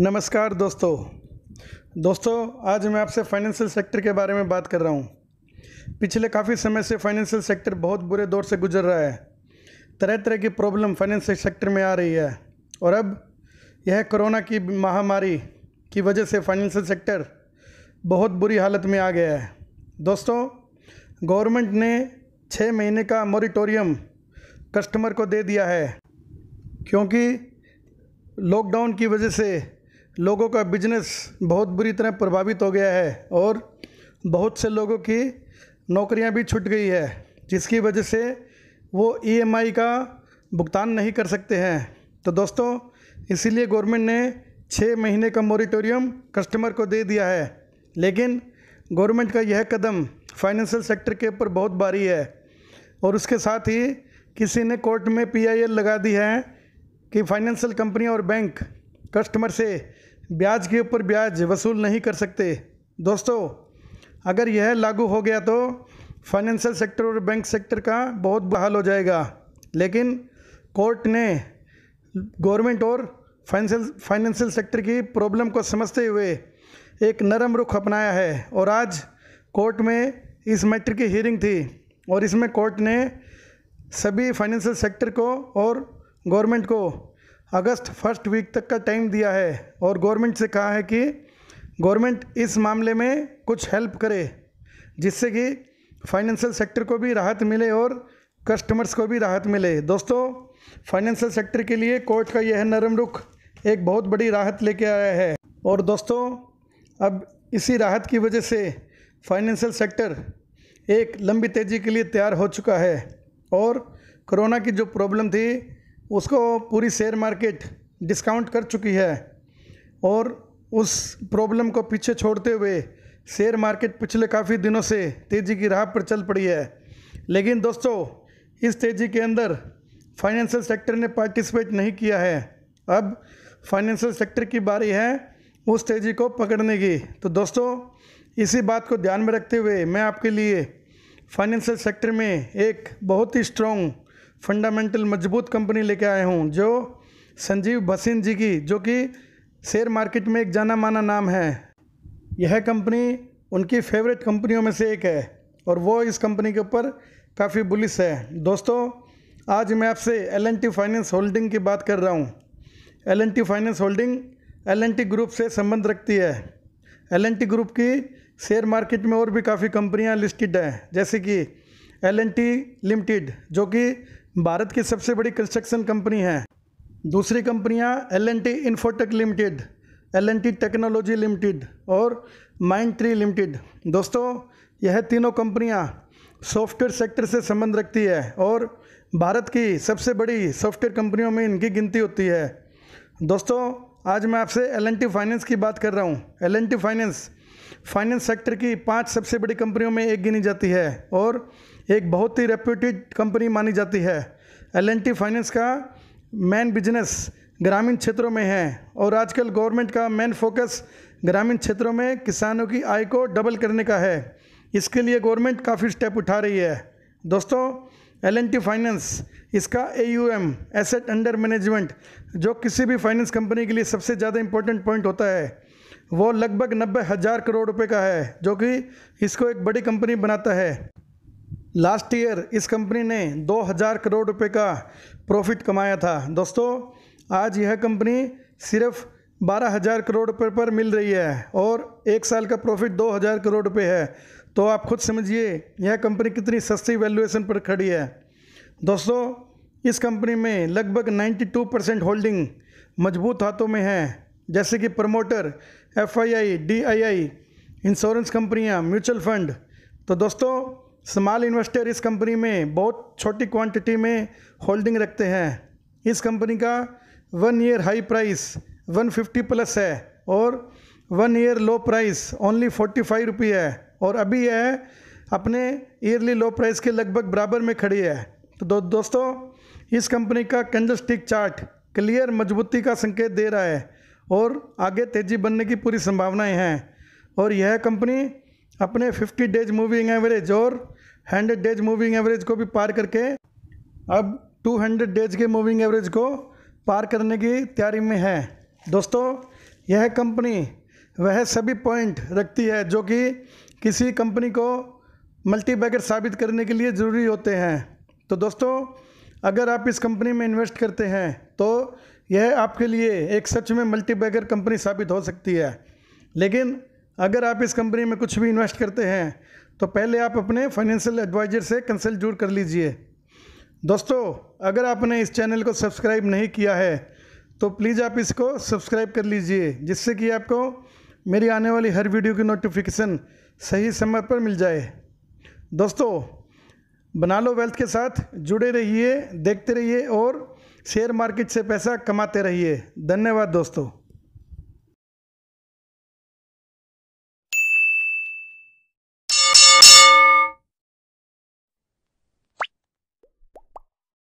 नमस्कार दोस्तों आज मैं आपसे फाइनेंशियल सेक्टर के बारे में बात कर रहा हूँ। पिछले काफ़ी समय से फाइनेंशियल सेक्टर बहुत बुरे दौर से गुजर रहा है। तरह तरह की प्रॉब्लम फाइनेंशियल सेक्टर में आ रही है और अब यह कोरोना की महामारी की वजह से फाइनेंशियल सेक्टर बहुत बुरी हालत में आ गया है। दोस्तों, गवर्नमेंट ने 6 महीने का मॉरिटोरियम कस्टमर को दे दिया है क्योंकि लॉकडाउन की वजह से लोगों का बिजनेस बहुत बुरी तरह प्रभावित हो गया है और बहुत से लोगों की नौकरियां भी छूट गई है, जिसकी वजह से वो ईएमआई का भुगतान नहीं कर सकते हैं। तो दोस्तों, इसीलिए गवर्नमेंट ने 6 महीने का मॉरिटोरियम कस्टमर को दे दिया है। लेकिन गवर्नमेंट का यह कदम फाइनेंशियल सेक्टर के ऊपर बहुत भारी है और उसके साथ ही किसी ने कोर्ट में PIL लगा दी है कि फाइनेंशियल कंपनी और बैंक कस्टमर से ब्याज के ऊपर ब्याज वसूल नहीं कर सकते। दोस्तों, अगर यह लागू हो गया तो फाइनेंशियल सेक्टर और बैंक सेक्टर का बहुत बुरा हाल हो जाएगा। लेकिन कोर्ट ने गवर्नमेंट और फाइनेंशियल सेक्टर की प्रॉब्लम को समझते हुए एक नरम रुख अपनाया है और आज कोर्ट में इस मैटर की हियरिंग थी और इसमें कोर्ट ने सभी फाइनेंशियल सेक्टर को और गवर्नमेंट को अगस्त फर्स्ट वीक तक का टाइम दिया है और गवर्नमेंट से कहा है कि गवर्नमेंट इस मामले में कुछ हेल्प करे, जिससे कि फाइनेंशियल सेक्टर को भी राहत मिले और कस्टमर्स को भी राहत मिले। दोस्तों, फाइनेंशियल सेक्टर के लिए कोर्ट का यह नरम रुख एक बहुत बड़ी राहत लेके आया है और दोस्तों, अब इसी राहत की वजह से फाइनेंशियल सेक्टर एक लंबी तेज़ी के लिए तैयार हो चुका है और कोरोना की जो प्रॉब्लम थी उसको पूरी शेयर मार्केट डिस्काउंट कर चुकी है और उस प्रॉब्लम को पीछे छोड़ते हुए शेयर मार्केट पिछले काफ़ी दिनों से तेज़ी की राह पर चल पड़ी है। लेकिन दोस्तों, इस तेज़ी के अंदर फाइनेंशियल सेक्टर ने पार्टिसिपेट नहीं किया है। अब फाइनेंशियल सेक्टर की बारी है उस तेज़ी को पकड़ने की। तो दोस्तों, इसी बात को ध्यान में रखते हुए मैं आपके लिए फाइनेंशियल सेक्टर में एक बहुत ही स्ट्रॉन्ग फंडामेंटल मजबूत कंपनी लेके आया हूँ, जो संजीव भसीन जी की, जो कि शेयर मार्केट में एक जाना माना नाम है। यह कंपनी उनकी फेवरेट कंपनियों में से एक है और वो इस कंपनी के ऊपर काफ़ी बुलिश है। दोस्तों, आज मैं आपसे L&T फाइनेंस होल्डिंग की बात कर रहा हूँ। L&T finance holding L&T group से संबंध रखती है। L&T ग्रुप की शेयर मार्केट में और भी काफ़ी कंपनियाँ लिस्टेड हैं, जैसे कि L&T लिमिटेड, जो कि भारत की सबसे बड़ी कंस्ट्रक्शन कंपनी है। दूसरी कंपनियां L&T infotech limited, L&T technology limited और माइंडट्री लिमिटेड। दोस्तों, यह तीनों कंपनियां सॉफ्टवेयर सेक्टर से संबंध रखती है और भारत की सबसे बड़ी सॉफ्टवेयर कंपनियों में इनकी गिनती होती है। दोस्तों, आज मैं आपसे L&T फाइनेंस की बात कर रहा हूँ। L&T फाइनेंस सेक्टर की 5 सबसे बड़ी कंपनियों में एक गिनी जाती है और एक बहुत ही रेप्यूटेड कंपनी मानी जाती है। L&T फाइनेंस का मेन बिजनेस ग्रामीण क्षेत्रों में है और आजकल गवर्नमेंट का मेन फोकस ग्रामीण क्षेत्रों में किसानों की आय को डबल करने का है। इसके लिए गवर्नमेंट काफ़ी स्टेप उठा रही है। दोस्तों, L&T फाइनेंस, इसका AUM, एसेट अंडर मैनेजमेंट, जो किसी भी फाइनेंस कंपनी के लिए सबसे ज़्यादा इंपॉर्टेंट पॉइंट होता है, वो लगभग 90,000 करोड़ रुपए का है, जो कि इसको एक बड़ी कंपनी बनाता है। लास्ट ईयर इस कंपनी ने 2,000 करोड़ रुपए का प्रॉफिट कमाया था। दोस्तों, आज यह कंपनी सिर्फ 12,000 करोड़ रुपए पर मिल रही है और एक साल का प्रॉफिट 2,000 करोड़ रुपए है। तो आप खुद समझिए यह कंपनी कितनी सस्ती वैल्यूएशन पर खड़ी है। दोस्तों, इस कंपनी में लगभग 92% होल्डिंग मजबूत हाथों में है, जैसे कि प्रमोटर, FII, DII, इंश्योरेंस कंपनियां, म्यूचुअल फंड। तो दोस्तों, स्मॉल इन्वेस्टर इस कंपनी में बहुत छोटी क्वांटिटी में होल्डिंग रखते हैं। इस कंपनी का 1 ईयर हाई प्राइस 150 प्लस है और 1 ईयर लो प्राइस ओनली 45 रुपये है और अभी यह अपने ईयरली लो प्राइस के लगभग बराबर में खड़ी है। तो दोस्तों, इस कंपनी का कैंडलस्टिक चार्ट क्लियर मजबूती का संकेत दे रहा है और आगे तेज़ी बनने की पूरी संभावनाएं हैं और यह कंपनी अपने 50 डेज मूविंग एवरेज और 100 डेज मूविंग एवरेज को भी पार करके अब 200 डेज के मूविंग एवरेज को पार करने की तैयारी में है। दोस्तों, यह कंपनी वह सभी पॉइंट रखती है जो कि किसी कंपनी को मल्टीबैगर साबित करने के लिए ज़रूरी होते हैं। तो दोस्तों, अगर आप इस कंपनी में इन्वेस्ट करते हैं तो यह आपके लिए एक सच में मल्टीबैगर कंपनी साबित हो सकती है। लेकिन अगर आप इस कंपनी में कुछ भी इन्वेस्ट करते हैं तो पहले आप अपने फाइनेंशियल एडवाइज़र से कंसल्ट जरूर कर लीजिए। दोस्तों, अगर आपने इस चैनल को सब्सक्राइब नहीं किया है तो प्लीज़ आप इसको सब्सक्राइब कर लीजिए, जिससे कि आपको मेरी आने वाली हर वीडियो की नोटिफिकेशन सही समय पर मिल जाए। दोस्तों, बना लो वेल्थ के साथ जुड़े रहिए, देखते रहिए और शेयर मार्केट से पैसा कमाते रहिए। धन्यवाद दोस्तों।